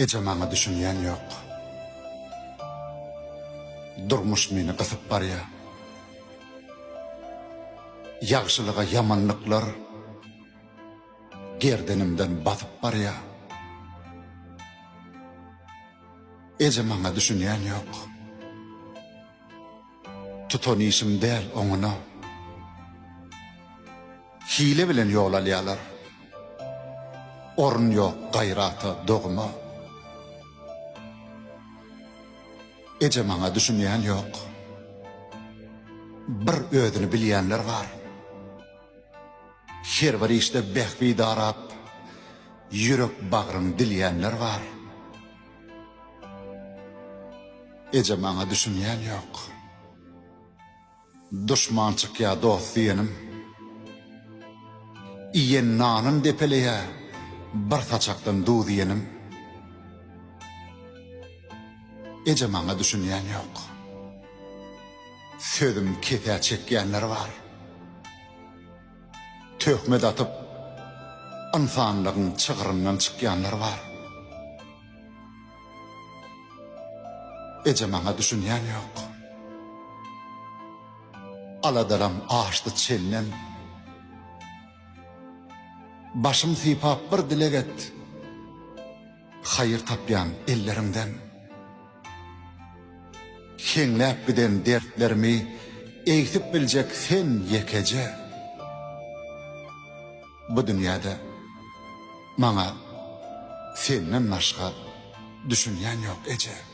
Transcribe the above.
Ece maňa düşünýän ýok. Durmuş meni gysyp barýar. Ýagşylyga ýamanlyklar gerdenimden batyp barýar. Ece maňa düşünýän ýok. Tutanyşym däl oňuna. Hile bilen ýoglalýarlar. Orun ýok gaýrata, dogma. Ece maňa düşünýän ýok. Bir ödüni bilýänler bar. Her bir işte behwi darap, yürek bagryny dilýänler bar. Ece maňa düşünýän ýok. Düşmançyk ýa dost diýenim. Iýen nanyn depeleýä, bir taçakdan du diýenim. Ece maňa düşünýän ýok. Sözüm kefe çekýänler bar. Töhmet atyp, insanlygyň çygyryndan çykýanlar bar. Ece maňa düşünýän ýok. Aladaram ağaçty çelnen. Başym sypap bir dilek et. Hayır tapýan ellerimden. Keňläp giden dertlerimi eýtip biljek sen ýekece. Bu dünýäde maňa senden başga düşünýän ýok Ece.